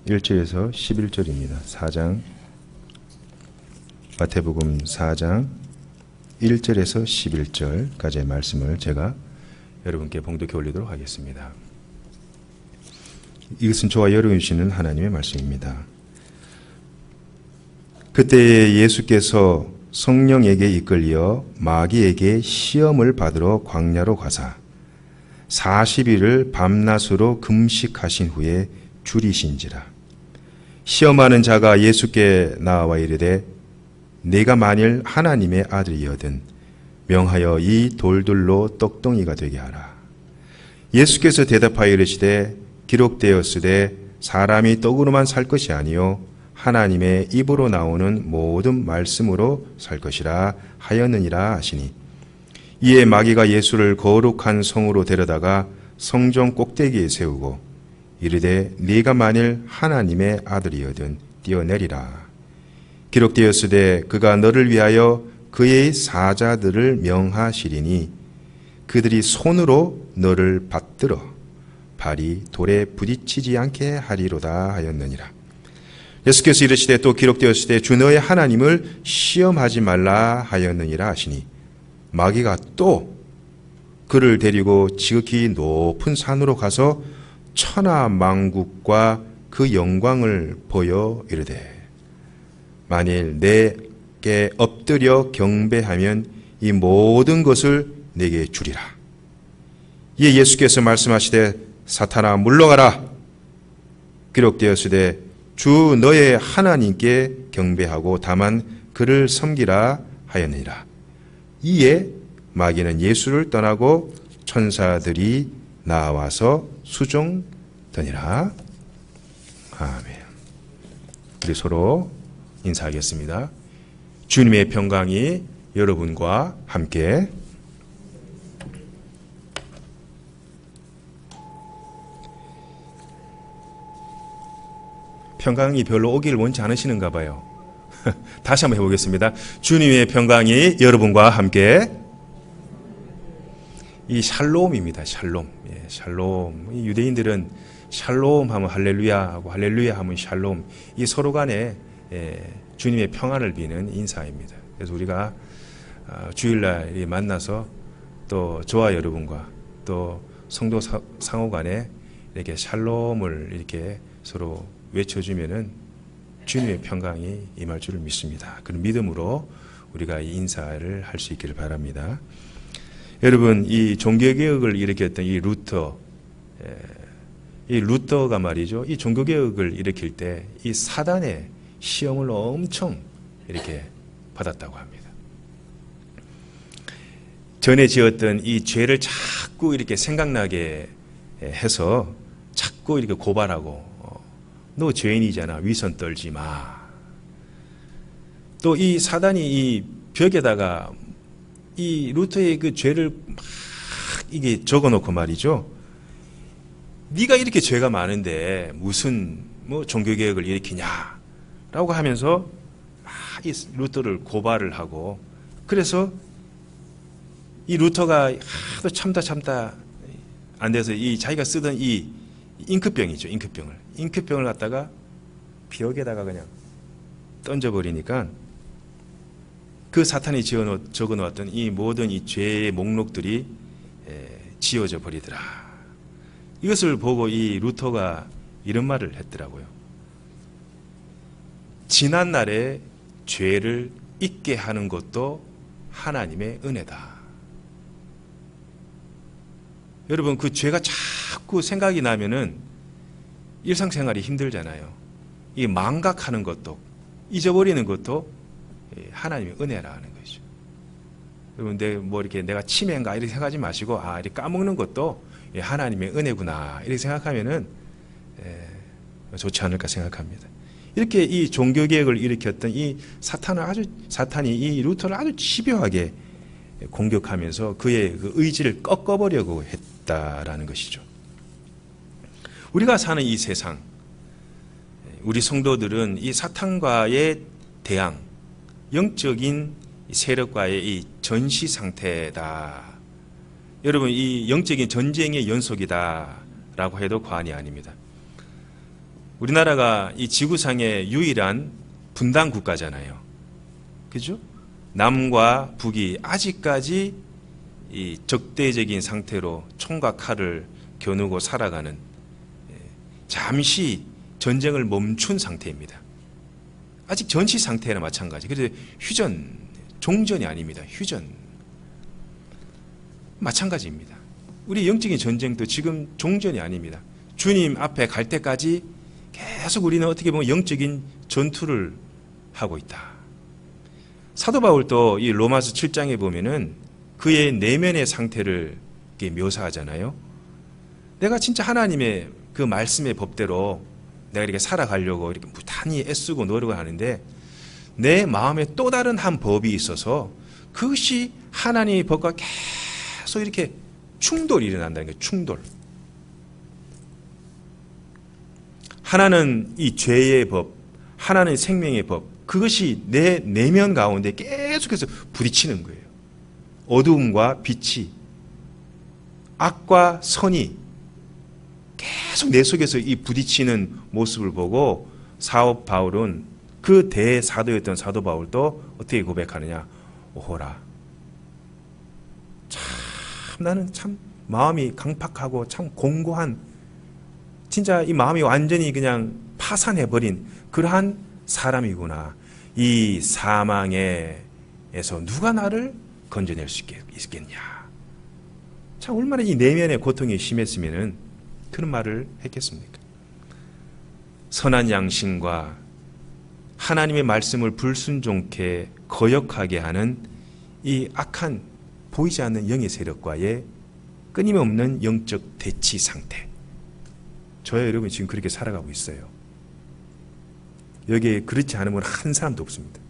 1절에서 11절입니다. 4장 마태복음 4장 1절에서 11절까지의 말씀을 제가 여러분께 봉독해 올리도록 하겠습니다. 이것은 저와 여러분이 주시는 하나님의 말씀입니다. 그때 예수께서 성령에게 이끌려 마귀에게 시험을 받으러 광야로 가사 40일을 밤낮으로 금식하신 후에 줄이신지라. 시험하는 자가 예수께 나와 이르되 네가 만일 하나님의 아들이거든 명하여 이 돌들로 떡덩이가 되게 하라. 예수께서 대답하여 이르시되 기록되었으되 사람이 떡으로만 살 것이 아니요 하나님의 입으로 나오는 모든 말씀으로 살 것이라 하였느니라 하시니, 이에 마귀가 예수를 거룩한 성으로 데려다가 성전 꼭대기에 세우고 이르되 네가 만일 하나님의 아들이거든 뛰어내리라. 기록되었으되 그가 너를 위하여 그의 사자들을 명하시리니 그들이 손으로 너를 받들어 발이 돌에 부딪히지 않게 하리로다 하였느니라. 예수께서 이르시되 또 기록되었으되 주 너의 하나님을 시험하지 말라 하였느니라 하시니, 마귀가 또 그를 데리고 지극히 높은 산으로 가서 천하만국과 그 영광을 보여 이르되 만일 내게 엎드려 경배하면 이 모든 것을 내게 주리라. 이에 예수께서 말씀하시되 사탄아 물러가라. 기록되었으되 주 너의 하나님께 경배하고 다만 그를 섬기라 하였느니라. 이에 마귀는 예수를 떠나고 천사들이 나와서 수종더니라. 아멘. 우리 서로 인사하겠습니다. 주님의 평강이 여러분과 함께. 평강이 별로 오기를 원치 않으시는가 봐요. 다시 한번 해보겠습니다. 주님의 평강이 여러분과 함께. 이 샬롬입니다. 샬롬. 예, 샬롬. 이 유대인들은 샬롬 하면 할렐루야 하고 할렐루야 하면 샬롬. 이 서로 간에 주님의 평안을 비는 인사입니다. 그래서 우리가 주일날 만나서 또 저와 여러분과 또 성도 상호 간에 이렇게 샬롬을 이렇게 서로 외쳐주면은 주님의 평강이 임할 줄을 믿습니다. 그런 믿음으로 우리가 이 인사를 할 수 있기를 바랍니다. 여러분, 이 종교개혁을 일으켰던 이 루터가 말이죠. 이 종교개혁을 일으킬 때 이 사단의 시험을 엄청 이렇게 받았다고 합니다. 전에 지었던 이 죄를 자꾸 이렇게 생각나게 해서 자꾸 이렇게 고발하고, 너 죄인이잖아. 위선 떨지 마. 또 이 사단이 이 벽에다가 이 루터의 그 죄를 막 이게 적어놓고 말이죠. 네가 이렇게 죄가 많은데 무슨 뭐 종교개혁을 일으키냐라고 하면서 막 이 루터를 고발을 하고, 그래서 이 루터가 하도 참다 안 돼서 이 자기가 쓰던 이 잉크병이죠. 잉크병을 갖다가 벽에다가 그냥 던져버리니까 그 사탄이 적어놓았던 이 모든 이 죄의 목록들이 지워져 버리더라. 이것을 보고 이 루터가 이런 말을 했더라고요. 지난날의 죄를 잊게 하는 것도 하나님의 은혜다. 여러분, 그 죄가 자꾸 생각이 나면은 일상생활이 힘들잖아요. 이 망각하는 것도, 잊어버리는 것도 하나님의 은혜라는 것이죠. 여러분, 이렇게 내가 치매인가 이렇게 생각하지 마시고, 이렇게 까먹는 것도 하나님의 은혜구나 이렇게 생각하면은 좋지 않을까 생각합니다. 이렇게 이 종교개혁을 일으켰던 이 사탄이 이 루터를 아주 집요하게 공격하면서 그의 그 의지를 꺾어버리려고 했다라는 것이죠. 우리가 사는 이 세상, 우리 성도들은 이 사탄과의 대항, 영적인 세력과의 이 전시 상태다. 여러분, 이 영적인 전쟁의 연속이다라고 해도 과언이 아닙니다. 우리나라가 이 지구상의 유일한 분단 국가잖아요. 그죠? 남과 북이 아직까지 이 적대적인 상태로 총과 칼을 겨누고 살아가는, 잠시 전쟁을 멈춘 상태입니다. 아직 전시 상태나 마찬가지. 그래서 휴전, 종전이 아닙니다. 휴전. 마찬가지입니다. 우리 영적인 전쟁도 지금 종전이 아닙니다. 주님 앞에 갈 때까지 계속 우리는 어떻게 보면 영적인 전투를 하고 있다. 사도 바울도 이 로마서 7장에 보면은 그의 내면의 상태를 묘사하잖아요. 내가 진짜 하나님의 그 말씀의 법대로 내가 이렇게 살아가려고 이렇게 무단히 애쓰고 노력을 하는데 내 마음에 또 다른 한 법이 있어서 그것이 하나님의 법과 계속 이렇게 충돌이 일어난다는 거예요. 충돌. 하나는 이 죄의 법, 하나는 생명의 법, 그것이 내 내면 가운데 계속해서 부딪히는 거예요. 어두움과 빛이, 악과 선이 계속 내 속에서 이 부딪히는 모습을 보고 사도 바울은, 그 대사도였던 사도 바울도 어떻게 고백하느냐. 오호라, 참 나는 참 마음이 강팍하고 참 공고한, 진짜 이 마음이 완전히 그냥 파산해버린 그러한 사람이구나. 이 사망에서 누가 나를 건져낼 수 있겠냐. 참 얼마나 이 내면의 고통이 심했으면 그런 말을 했겠습니까? 선한 양심과 하나님의 말씀을 불순종케 거역하게 하는 이 악한 보이지 않는 영의 세력과의 끊임없는 영적 대치 상태. 저와 여러분이 지금 그렇게 살아가고 있어요. 여기에 그렇지 않은 분 한 사람도 없습니다.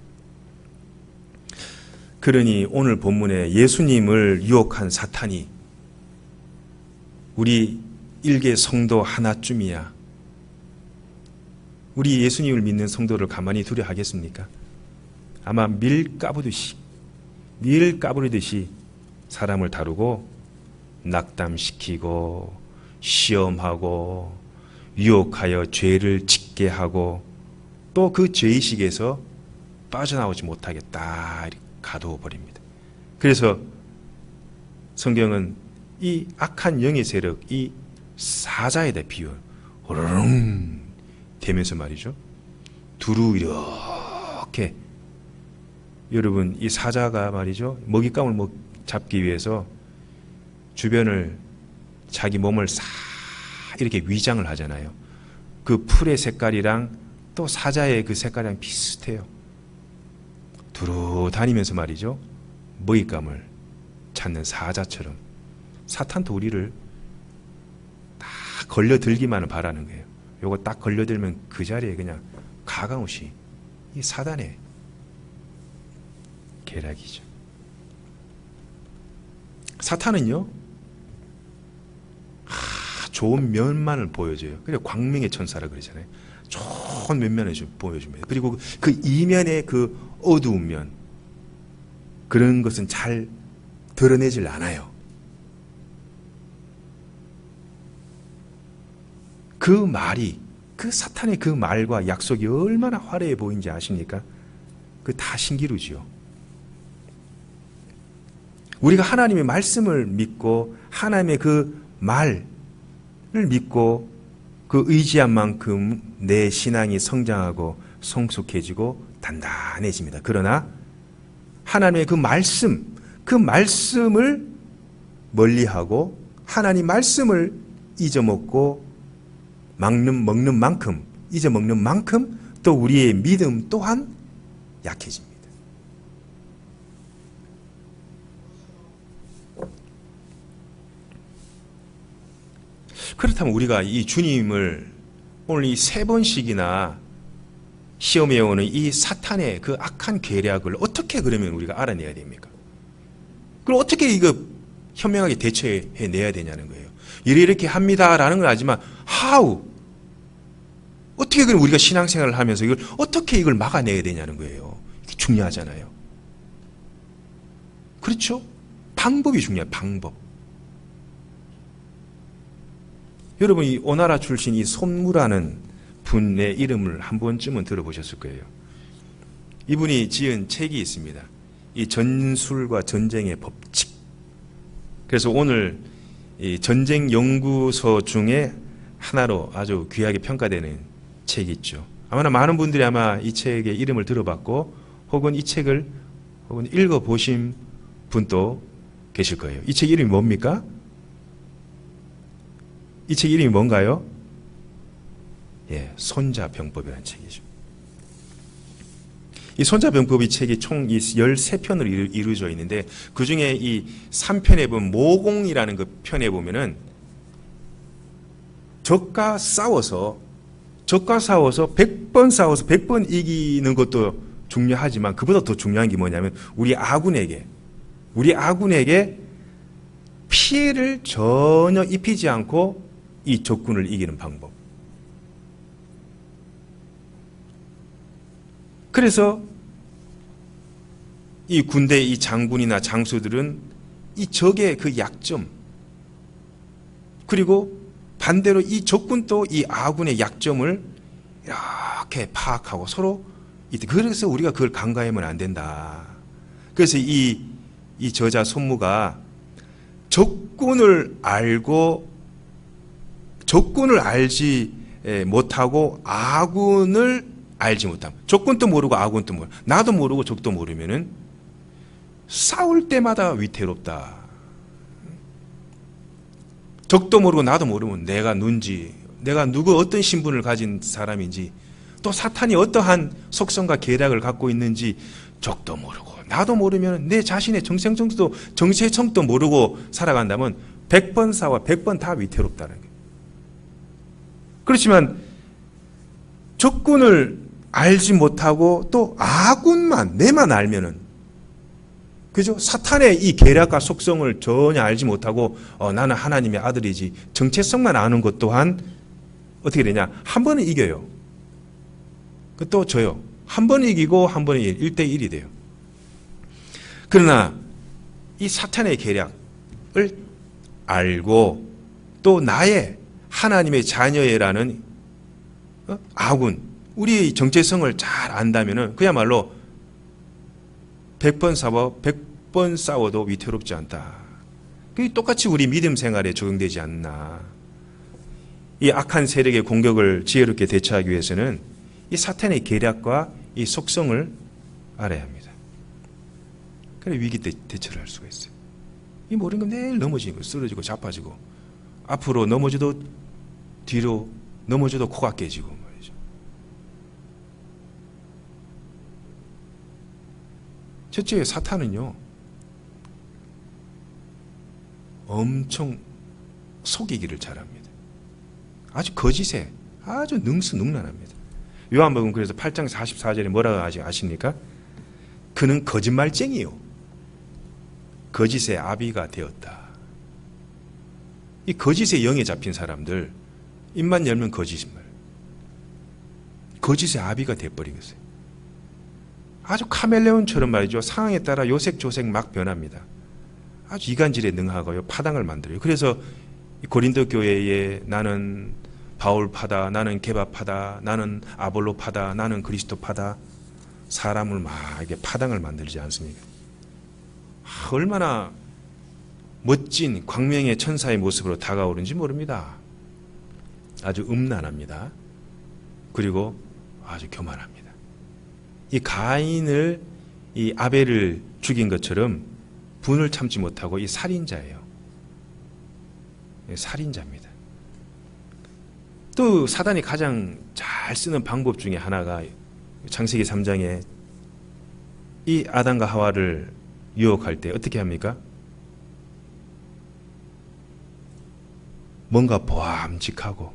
그러니 오늘 본문에 예수님을 유혹한 사탄이 우리 일개 성도 하나쯤이야, 우리 예수님을 믿는 성도를 가만히 두려 하겠습니까? 아마 밀 까부리듯이 사람을 다루고 낙담시키고 시험하고 유혹하여 죄를 짓게 하고 또 그 죄의식에서 빠져나오지 못하겠다 가두어 버립니다. 그래서 성경은 이 악한 영의 세력, 이 사자에 대해 비유, 호로롱 되면서 말이죠. 두루 이렇게, 여러분 이 사자가 말이죠, 먹잇감을 잡기 위해서 주변을, 자기 몸을 싹 이렇게 위장을 하잖아요. 그 풀의 색깔이랑 또 사자의 그 색깔이랑 비슷해요. 두루 다니면서 말이죠, 먹잇감을 찾는 사자처럼 사탄도 우리를 딱 걸려들기만을 바라는 거예요. 요거 딱 걸려들면 그 자리에 그냥 가감없이 이 사단의 계략이죠. 사탄은요, 좋은 면만을 보여줘요. 그래서 광명의 천사라 그러잖아요. 좋은 면면을 보여줍니다. 그리고 그 이면의 그 어두운 면, 그런 것은 잘 드러내질 않아요. 그 말이, 그 사탄의 그 말과 약속이 얼마나 화려해 보이는지 아십니까? 그 다 신기루지요. 우리가 하나님의 말씀을 믿고 하나님의 그 말을 믿고 그 의지한 만큼 내 신앙이 성장하고 성숙해지고 단단해집니다. 그러나 하나님의 그 말씀을 멀리하고 하나님 말씀을 잊어먹고 먹는 만큼, 잊어먹는 만큼 또 우리의 믿음 또한 약해집니다. 그렇다면 우리가 이 주님을 오늘 이 3번씩이나 시험해 오는 이 사탄의 그 악한 계략을 어떻게 그러면 우리가 알아내야 됩니까? 그럼 어떻게 이거 현명하게 대처해 내야 되냐는 거예요. 이렇게 합니다라는 건 알지만 how? 어떻게 그럼 우리가 신앙생활을 하면서 이걸 어떻게 이걸 막아내야 되냐는 거예요. 이게 중요하잖아요. 그렇죠? 방법이 중요해요. 방법. 여러분 이 오나라 출신 이 손무라는 분의 이름을 한 번쯤은 들어보셨을 거예요. 이분이 지은 책이 있습니다. 이 전술과 전쟁의 법칙. 그래서 오늘 이 전쟁 연구소 중에 하나로 아주 귀하게 평가되는 책이 있죠. 아마 많은 분들이 아마 이 책의 이름을 들어봤고 혹은 이 책을 혹은 읽어보신 분도 계실 거예요. 이 책 이름이 뭡니까? 이 책 이름이 뭔가요? 예, 손자병법이라는 책이죠. 이 손자병법 이 책이 총 13편으로 이루어져 있는데 그 중에 이 3편에 보면 모공이라는 그 편에 보면은 적과 싸워서 100번 싸워서 100번 이기는 것도 중요하지만 그보다 더 중요한 게 뭐냐면 우리 아군에게 피해를 전혀 입히지 않고 이 적군을 이기는 방법. 그래서 이 군대 이 장군이나 장수들은 이 적의 그 약점 그리고 반대로 이 적군도 이 아군의 약점을 이렇게 파악하고 서로 그래서 우리가 그걸 간과하면 안 된다. 그래서 이 저자 손무가 적군을 알지 못하고 아군을 알지 못함. 적군도 모르고 아군도 모르고 나도 모르고 적도 모르면은 싸울 때마다 위태롭다. 적도 모르고 나도 모르면 내가 누군지, 내가 누구 어떤 신분을 가진 사람인지, 또 사탄이 어떠한 속성과 계략을 갖고 있는지 적도 모르고 나도 모르면 내 자신의 정체성도 모르고 살아간다면 100번 싸워 100번 다 위태롭다는 거예요. 그렇지만 적군을 알지 못하고 또 아군만 내만 알면은 그죠? 사탄의 이 계략과 속성을 전혀 알지 못하고 나는 하나님의 아들이지 정체성만 아는 것 또한 어떻게 되냐? 한 번은 이겨요. 또 져요. 한 번 이기고 한 번은 1대1이 돼요. 그러나 이 사탄의 계략을 알고 또 나의 하나님의 자녀라는 아군, 우리의 정체성을 잘 안다면은 그야말로 100번 싸워 100번 싸워도 위태롭지 않다. 그게 똑같이 우리 믿음 생활에 적용되지 않나. 이 악한 세력의 공격을 지혜롭게 대처하기 위해서는 이 사탄의 계략과 이 속성을 알아야 합니다. 그래 위기 때 대처를 할 수가 있어요. 이 모르는 건 매일 넘어지고 쓰러지고 자빠지고 앞으로 넘어져도 뒤로 넘어져도 코가 깨지고 말이죠. 첫째 사탄은요 엄청 속이기를 잘합니다. 아주 거짓에 아주 능수능란합니다. 요한복음 그래서 8장 44절에 뭐라고 아십니까? 그는 거짓말쟁이요 거짓의 아비가 되었다. 이 거짓의 영에 잡힌 사람들 입만 열면 거짓말 거짓의 아비가 돼버리겠어요. 아주 카멜레온처럼 말이죠. 상황에 따라 요색조색 막 변합니다. 아주 이간질에 능하고요. 파당을 만들어요. 그래서 고린도 교회에 나는 바울파다, 나는 게바파다, 나는 아볼로파다, 나는 그리스도파다 사람을 막 이렇게 파당을 만들지 않습니까? 얼마나 멋진 광명의 천사의 모습으로 다가오는지 모릅니다. 아주 음란합니다. 그리고 아주 교만합니다. 이 가인을 이 아벨을 죽인 것처럼 분을 참지 못하고 이 살인자예요. 살인자입니다. 또 사단이 가장 잘 쓰는 방법 중에 하나가 창세기 3장에 이 아담과 하와를 유혹할 때 어떻게 합니까? 뭔가 보암직하고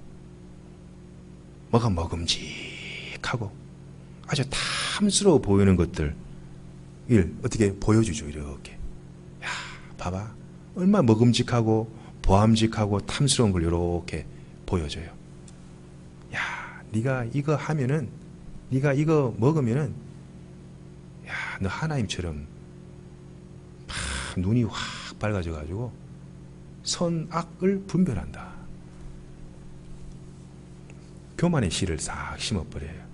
뭐가 먹음직하고 아주 탐스러워 보이는 것들 어떻게 보여주죠. 이렇게 야 봐봐 얼마나 먹음직하고 보암직하고 탐스러운 걸 이렇게 보여줘요. 야 네가 이거 하면은 네가 이거 먹으면은 야 너 하나님처럼 막 눈이 확 밝아져 가지고 선악을 분별한다. 교만의 씨를 싹 심어버려요.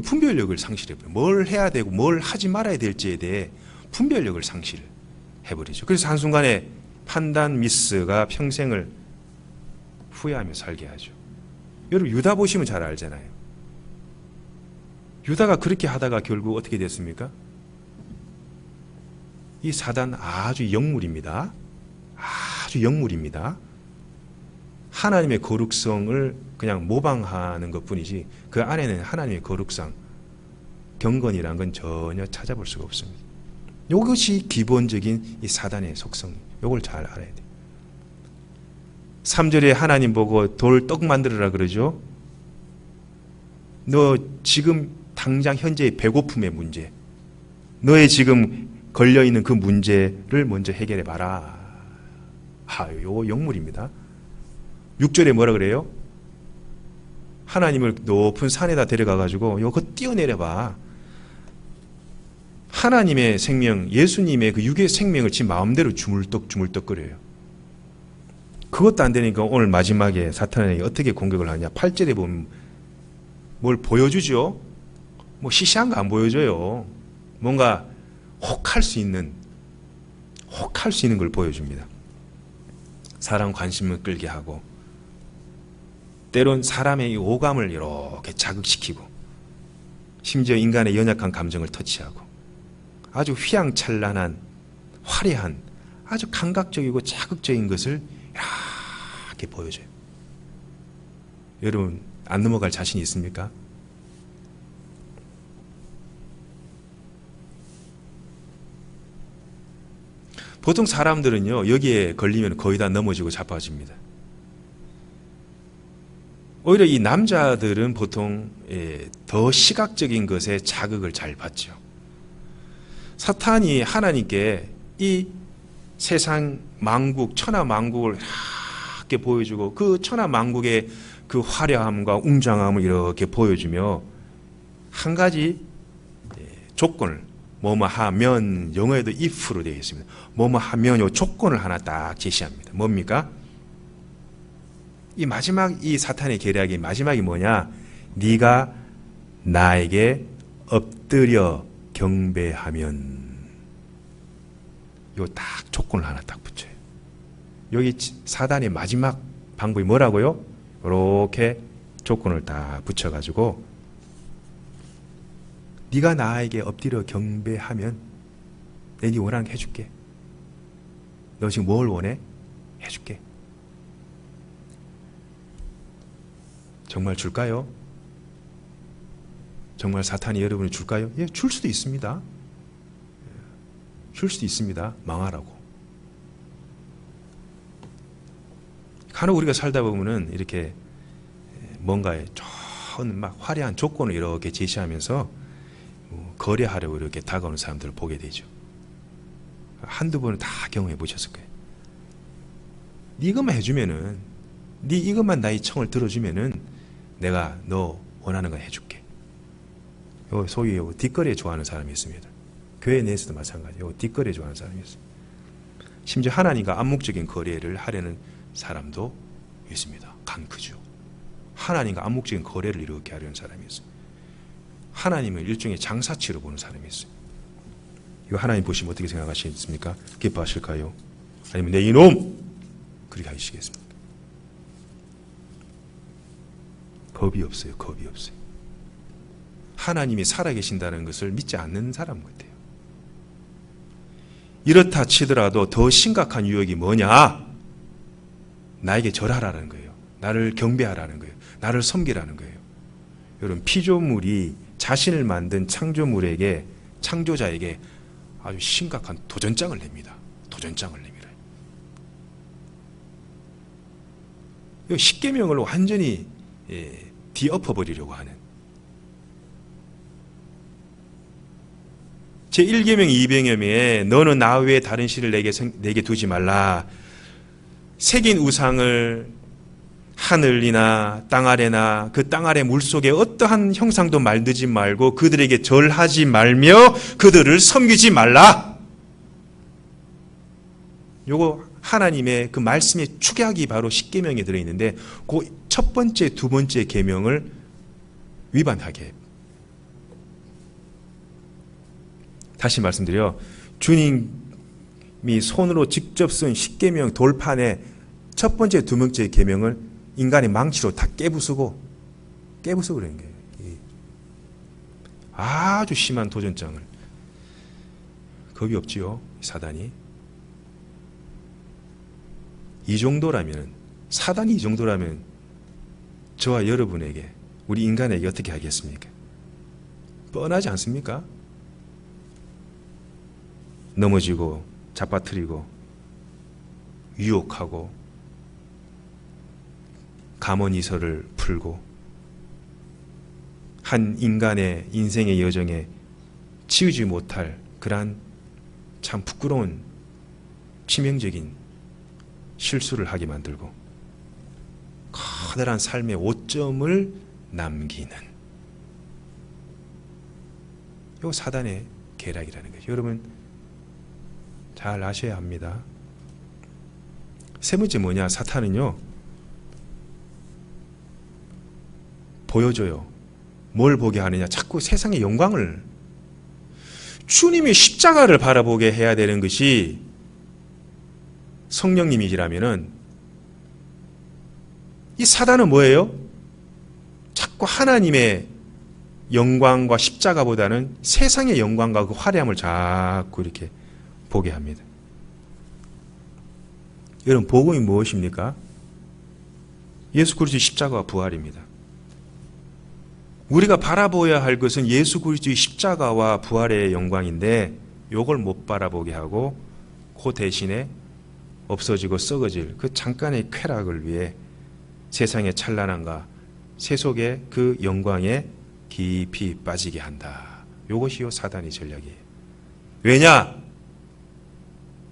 분별력을 상실해버려요. 뭘 해야 되고 뭘 하지 말아야 될지에 대해 분별력을 상실해버리죠. 그래서 한순간에 판단 미스가 평생을 후회하며 살게 하죠. 여러분 유다 보시면 잘 알잖아요. 유다가 그렇게 하다가 결국 어떻게 됐습니까? 이 사단 아주 영물입니다. 아주 영물입니다. 하나님의 거룩성을 그냥 모방하는 것뿐이지 그 안에는 하나님의 거룩성, 경건이라는 건 전혀 찾아볼 수가 없습니다. 이것이 기본적인 이 사단의 속성. 이걸 잘 알아야 돼요. 3절에 하나님 보고 돌 떡 만들어라 그러죠. 너 지금 당장 현재의 배고픔의 문제, 너의 지금 걸려있는 그 문제를 먼저 해결해 봐라. 요거 영물입니다. 6절에 뭐라 그래요? 하나님을 높은 산에다 데려가가지고 요거 띄어내려 봐. 하나님의 생명, 예수님의 그 육의 생명을 지 마음대로 주물떡거려요. 그것도 안 되니까 오늘 마지막에 사탄에게 어떻게 공격을 하냐. 8절에 보면 뭘 보여주죠? 뭐 시시한 거 안 보여줘요. 뭔가 혹할 수 있는 걸 보여줍니다. 사람 관심을 끌게 하고 때론 사람의 오감을 이렇게 자극시키고 심지어 인간의 연약한 감정을 터치하고 아주 휘황찬란한 화려한 아주 감각적이고 자극적인 것을 이렇게 보여줘요. 여러분 안 넘어갈 자신이 있습니까? 보통 사람들은요 여기에 걸리면 거의 다 넘어지고 자빠집니다. 오히려 이 남자들은 보통 더 시각적인 것에 자극을 잘 받죠. 사탄이 하나님께 이 세상 만국, 천하 만국을 이렇게 보여주고 그 천하 만국의 그 화려함과 웅장함을 이렇게 보여주며 한 가지 조건을 뭐뭐 하면, 영어에도 if로 되어 있습니다. 뭐뭐 하면 요 조건을 하나 딱 제시합니다. 뭡니까? 이 마지막 이 사탄의 계략이 마지막이 뭐냐? 네가 나에게 엎드려 경배하면 요 딱 조건을 하나 딱 붙여요. 여기 사단의 마지막 방법이 뭐라고요? 이렇게 조건을 딱 붙여가지고 네가 나에게 엎드려 경배하면 내가 네 원하는 거 해줄게. 너 지금 뭘 원해? 해줄게. 정말 줄까요? 정말 사탄이 여러분을 줄까요? 예, 줄 수도 있습니다. 줄 수도 있습니다. 망하라고. 간혹 우리가 살다 보면은 이렇게 뭔가에 좋은 막 화려한 조건을 이렇게 제시하면서 거래하려고 이렇게 다가오는 사람들을 보게 되죠. 한두 번은 다 경험해 보셨을 거예요. 네 이것만 해주면은, 네 이것만 나의 청을 들어주면은 내가 너 원하는 거 해줄게. 소위 뒷거래 좋아하는 사람이 있습니다. 교회 내에서도 마찬가지예요. 뒷거래 좋아하는 사람이 있어요. 심지어 하나님과 암묵적인 거래를 하려는 사람도 있습니다. 강크죠. 하나님과 암묵적인 거래를 이렇게 하려는 사람이 있어요. 하나님을 일종의 장사치로 보는 사람이 있어요. 이거 하나님 보시면 어떻게 생각하시겠습니까? 기뻐하실까요? 아니면 내 이놈! 그렇게 하시겠습니까? 겁이 없어요. 겁이 없어요. 하나님이 살아계신다는 것을 믿지 않는 사람 같아요. 이렇다 치더라도 더 심각한 유혹이 뭐냐? 나에게 절하라는 거예요. 나를 경배하라는 거예요. 나를 섬기라는 거예요. 여러분, 피조물이 자신을 만든 창조물에게, 창조자에게 아주 심각한 도전장을 냅니다. 도전장을 냅니다. 이 십계명을 완전히 뒤엎어버리려고 하는, 제1계명 2계명에 너는 나 외에 다른 신을 내게 두지 말라. 새긴 우상을 하늘이나 땅 아래나 그 땅 아래 물속에 어떠한 형상도 만들지 말고 그들에게 절하지 말며 그들을 섬기지 말라. 요거 하나님의 그 말씀의 축약이 바로 십계명에 들어있는데 그 첫 번째, 두 번째 계명을 위반하게 해요. 다시 말씀드려, 주님이 손으로 직접 쓴 십계명 돌판에 첫 번째, 두 번째 계명을 인간의 망치로 다 깨부수고 그런 거예요. 아주 심한 도전장을. 겁이 없지요, 사단이. 이 정도라면, 사단이 이 정도라면 저와 여러분에게, 우리 인간에게 어떻게 하겠습니까? 뻔하지 않습니까? 넘어지고 잡아뜨리고 유혹하고 감언이설을 풀고 한 인간의 인생의 여정에 치우지 못할 그러한 참 부끄러운 치명적인 실수를 하게 만들고 커다란 삶의 오점을 남기는 이 사단의 계략이라는 거죠. 여러분 잘 아셔야 합니다. 세 번째 뭐냐? 사탄은요, 보여줘요. 뭘 보게 하느냐? 자꾸 세상의 영광을, 주님이 십자가를 바라보게 해야 되는 것이 성령님이시라면은, 이 사단은 뭐예요? 자꾸 하나님의 영광과 십자가보다는 세상의 영광과 그 화려함을 자꾸 이렇게 보게 합니다. 여러분, 복음이 무엇입니까? 예수 그리스도의 십자가와 부활입니다. 우리가 바라보아야 할 것은 예수 그리스도의 십자가와 부활의 영광인데, 이걸 못 바라보게 하고 그 대신에 없어지고 썩어질 그 잠깐의 쾌락을 위해 세상의 찬란함과 세속의 그 영광에 깊이 빠지게 한다. 이것이요 사단의 전략이에요. 왜냐?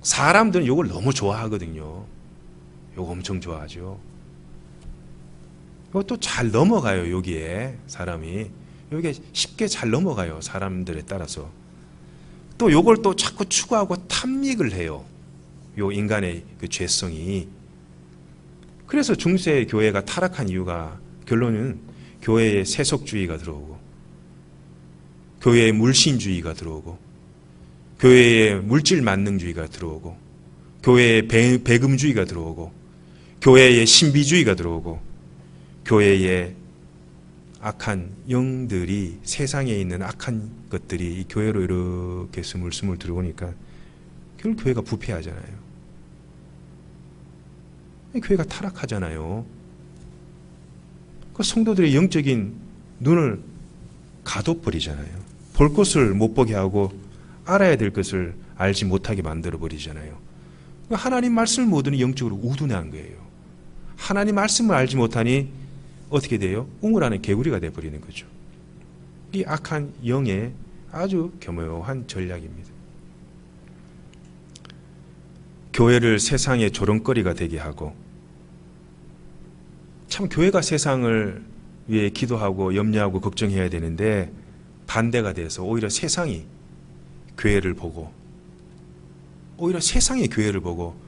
사람들은 이걸 너무 좋아하거든요. 이거 엄청 좋아하죠. 이것도 잘 넘어가요. 여기에 사람이 여기에 쉽게 잘 넘어가요. 사람들에 따라서. 또 이걸 또 자꾸 추구하고 탐닉을 해요. 요 인간의 그 죄성이. 그래서 중세 교회가 타락한 이유가, 결론은 교회에 세속주의가 들어오고, 교회에 물신주의가 들어오고, 교회에 물질 만능주의가 들어오고, 교회에 배금주의가 들어오고, 교회에 신비주의가 들어오고, 교회에 악한 영들이, 세상에 있는 악한 것들이 이 교회로 이렇게 스물스물 들어오니까 결국 교회가 부패하잖아요. 교회가 타락하잖아요. 그 성도들의 영적인 눈을 가둬버리잖아요. 볼 것을 못 보게 하고 알아야 될 것을 알지 못하게 만들어버리잖아요. 하나님 말씀을 못 듣니 영적으로 우둔한 거예요. 하나님 말씀을 알지 못하니 어떻게 돼요? 우물안에 개구리가 돼버리는 거죠. 이 악한 영의 아주 교묘한 전략입니다. 교회를 세상의 조롱거리가 되게 하고, 참 교회가 세상을 위해 기도하고 염려하고 걱정해야 되는데 반대가 돼서 오히려 세상이 교회를 보고, 오히려 세상의 교회를 보고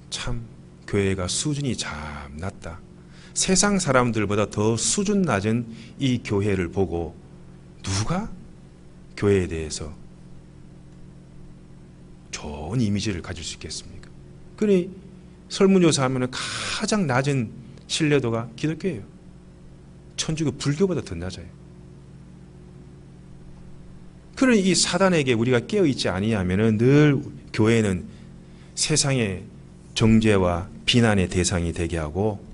참 교회가 수준이 참 낮다, 세상 사람들보다 더 수준 낮은 이 교회를 보고 누가 교회에 대해서 좋은 이미지를 가질 수 있겠습니까? 그러니 설문조사 하면 가장 낮은 신뢰도가 기독교예요. 천주교 불교보다 더 낮아요. 그러니 이 사단에게 우리가 깨어있지 아니하면 늘 교회는 세상의 정죄와 비난의 대상이 되게 하고,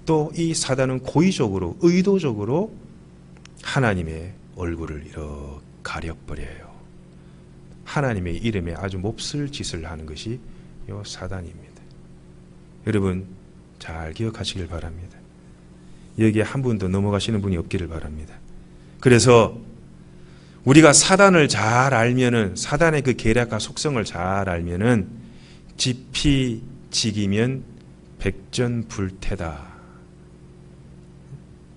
또 이 사단은 고의적으로 의도적으로 하나님의 얼굴을 이렇게 가려버려요. 하나님의 이름에 아주 몹쓸 짓을 하는 것이 이 사단입니다. 여러분 잘 기억하시길 바랍니다. 여기에 한 분도 넘어가시는 분이 없기를 바랍니다. 그래서 우리가 사단을 잘 알면은, 사단의 그 계략과 속성을 잘 알면은 지피지기면 백전불태다.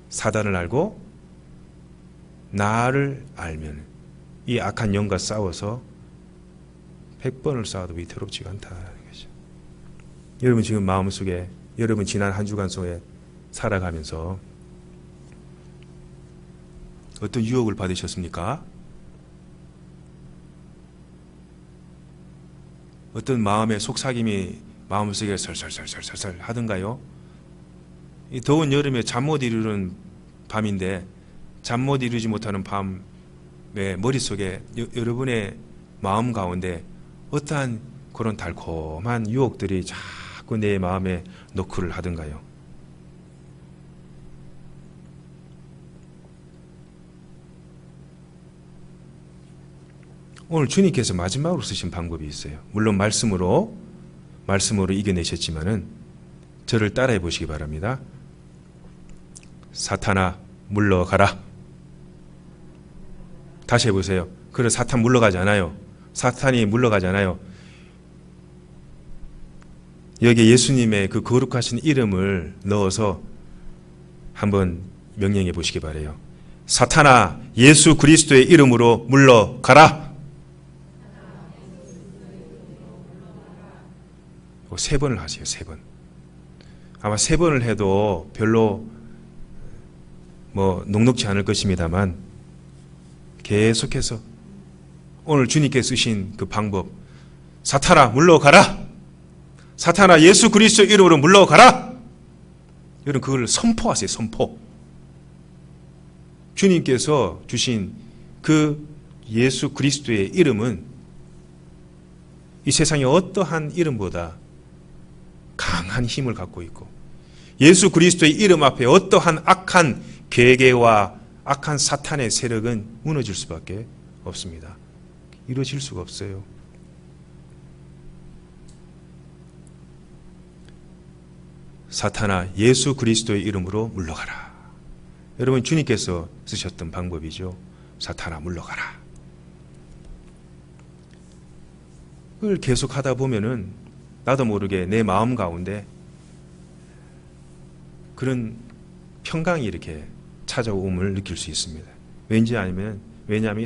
사단을 알고 나를 알면 이 악한 영과 싸워서 100번을 싸워도 위태롭지가 않다는 것이. 여러분 지금 마음속에 여러분 지난 한 주간 속에 살아가면서 어떤 유혹을 받으셨습니까? 어떤 마음의 속삭임이 마음속에 설설설설설 하던가요? 이 더운 여름에 잠 못 이루는 밤인데 잠 못 이루지 못하는 밤에 머릿속에 여러분의 마음 가운데 어떠한 그런 달콤한 유혹들이 자꾸 내 마음에 노크를 하던가요? 오늘 주님께서 마지막으로 쓰신 방법이 있어요. 물론 말씀으로 이겨내셨지만은 저를 따라해 보시기 바랍니다. 사탄아 물러가라. 다시 해보세요. 그래 사탄 물러가지 않아요. 사탄이 물러가지 않아요. 여기에 예수님의 그 거룩하신 이름을 넣어서 한번 명령해 보시기 바라요. 사탄아 예수 그리스도의 이름으로 물러가라. 3번을 하세요. 3번. 아마 3번을 해도 별로 녹록지 않을 것입니다만 계속해서 오늘 주님께 쓰신 그 방법, 사탄아 물러가라. 사탄아 예수 그리스도 이름으로 물러가라. 여러분 그걸 선포하세요. 선포. 주님께서 주신 그 예수 그리스도의 이름은 이 세상의 어떠한 이름보다 강한 힘을 갖고 있고 예수 그리스도의 이름 앞에 어떠한 악한 괴계와 악한 사탄의 세력은 무너질 수밖에 없습니다. 이루어질 수가 없어요. 사탄아 예수 그리스도의 이름으로 물러가라. 여러분 주님께서 쓰셨던 방법이죠. 사탄아 물러가라. 그걸 계속 하다 보면은 나도 모르게 내 마음 가운데 그런 평강이 이렇게 찾아옴을 느낄 수 있습니다. 왜냐하면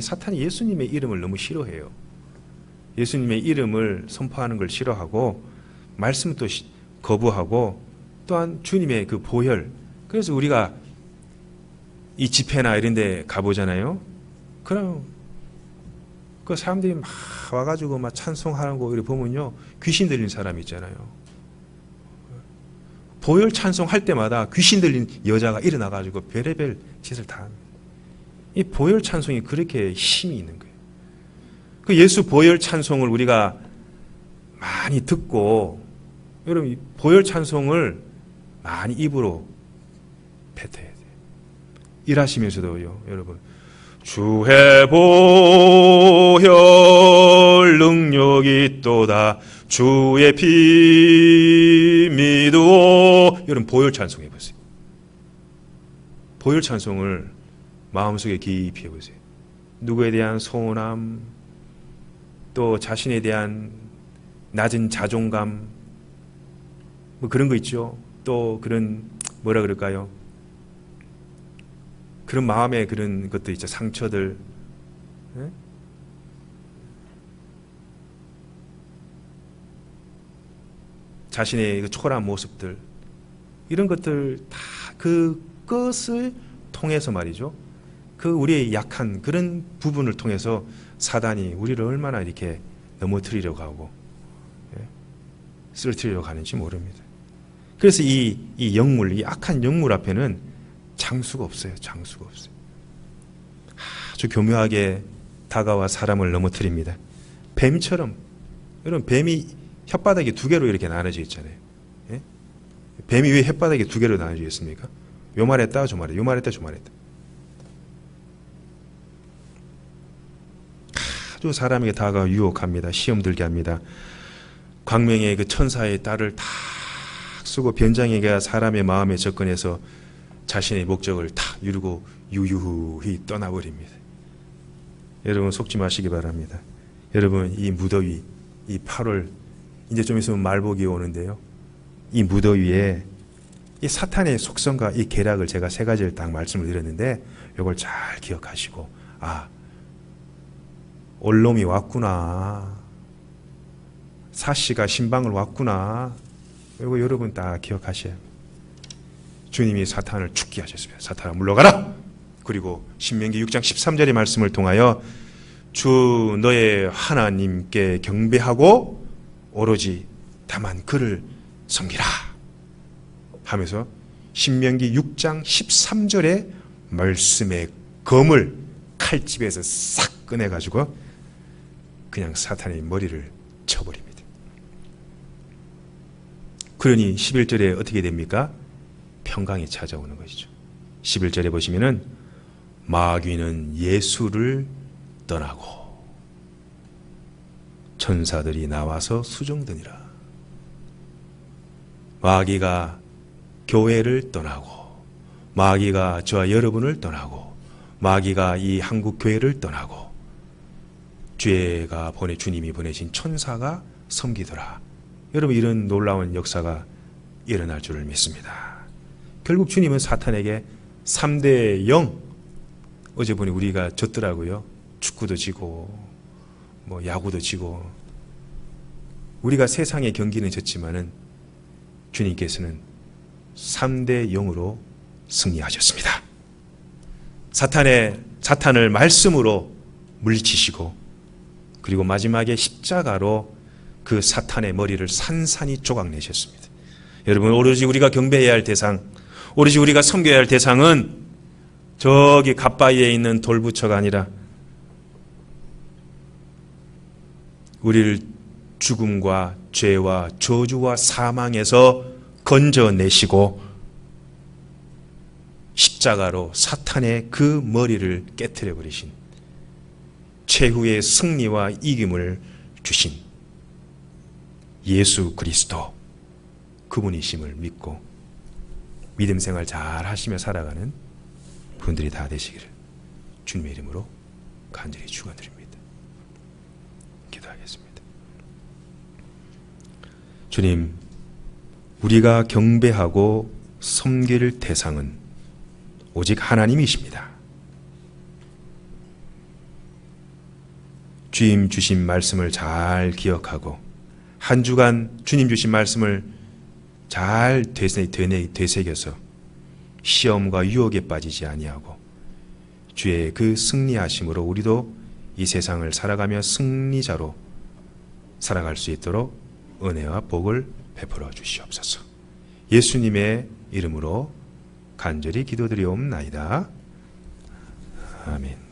사탄이 예수님의 이름을 너무 싫어해요. 예수님의 이름을 선포하는 걸 싫어하고 말씀을 또 거부하고 또한 주님의 그 보혈. 그래서 우리가 이 집회나 이런 데 가보잖아요. 그럼 그 사람들이 막 와가지고 막 찬송하는 거 이렇게 보면요. 귀신 들린 사람 있잖아요. 보혈 찬송할 때마다 귀신 들린 여자가 일어나가지고 별의별 짓을 다 합니다. 이 보혈 찬송이 그렇게 힘이 있는 거예요. 그 예수 보혈 찬송을 우리가 많이 듣고 여러분 보혈 찬송을 많이 입으로 뱉어야 돼요. 일하시면서도요. 여러분 주의 보혈 능력이 있도다 주의 피 믿으오. 여러분 보혈 찬송 해보세요. 보혈 찬송을 마음속에 깊이 해보세요. 누구에 대한 서운함 또 자신에 대한 낮은 자존감 뭐 그런 거 있죠. 또 그런 뭐라 그럴까요? 그런 마음의 그런 것도 있죠. 상처들. 네? 자신의 그 초라한 모습들. 이런 것들 다 그것을 통해서 말이죠. 그 우리의 약한 그런 부분을 통해서 사단이 우리를 얼마나 이렇게 넘어뜨리려고 하고 쓰러뜨리려고 하는지 모릅니다. 그래서 이 영물, 이 악한 영물 앞에는 장수가 없어요. 장수가 없어요. 아주 교묘하게 다가와 사람을 넘어뜨립니다. 뱀처럼. 여러분 뱀이 혓바닥이 2개로 이렇게 나눠져 있잖아요. 예? 뱀이 왜 혓바닥이 2개로 나눠져 있습니까? 요 말했다 저 말했다. 요 말했다 저 말했다. 아주 사람에게 다가와 유혹합니다. 시험 들게 합니다. 광명의 그 천사의 딸을 탁 쓰고 변장에게 사람의 마음에 접근해서 자신의 목적을 탁 이루고 유유히 떠나버립니다. 여러분 속지 마시기 바랍니다. 여러분 이 무더위, 이 8월 이제 좀 있으면 말복이 오는데요. 이 무더위에 이 사탄의 속성과 이 계략을 제가 3가지를 딱 말씀을 드렸는데 이걸 잘 기억하시고 올 놈이 왔구나. 사씨가 신방을 왔구나. 그리고 여러분 다 기억하셔요. 주님이 사탄을 죽게 하셨습니다. 사탄아 물러가라. 그리고 신명기 6장 13절의 말씀을 통하여 주 너의 하나님께 경배하고 오로지 다만 그를 섬기라 하면서 신명기 6장 13절의 말씀의 검을 칼집에서 싹 꺼내가지고 그냥 사탄의 머리를 쳐버립니다. 그러니 11절에 어떻게 됩니까? 평강이 찾아오는 것이죠. 11절에 보시면은 마귀는 예수를 떠나고 천사들이 나와서 수종드니라. 마귀가 교회를 떠나고 마귀가 저와 여러분을 떠나고 마귀가 이 한국 교회를 떠나고 주님이 보내신 천사가 섬기더라. 여러분 이런 놀라운 역사가 일어날 줄을 믿습니다. 결국 주님은 사탄에게 3대 0 어제 보니 우리가 졌더라고요. 축구도 지고 뭐 야구도 지고 우리가 세상의 경기는 졌지만은 주님께서는 3대 0으로 승리하셨습니다. 사탄을 말씀으로 물리치시고 그리고 마지막에 십자가로 그 사탄의 머리를 산산히 조각내셨습니다. 여러분 오로지 우리가 경배해야 할 대상, 오로지 우리가 섬겨야 할 대상은 저기 갓바위에 있는 돌부처가 아니라 우리를 죽음과 죄와 저주와 사망에서 건져내시고 십자가로 사탄의 그 머리를 깨트려 버리신 최후의 승리와 이김을 주신 예수 그리스도 그분이심을 믿고 믿음 생활 잘 하시며 살아가는 분들이 다 되시기를 주님의 이름으로 간절히 축원드립니다. 기도하겠습니다. 주님, 우리가 경배하고 섬길 대상은 오직 하나님이십니다. 주님 주신 말씀을 잘 기억하고 한 주간 주님 주신 말씀을 잘 되새겨서 시험과 유혹에 빠지지 아니하고 주의 그 승리하심으로 우리도 이 세상을 살아가며 승리자로 살아갈 수 있도록 은혜와 복을 베풀어 주시옵소서. 예수님의 이름으로 간절히 기도드리옵나이다. 아멘.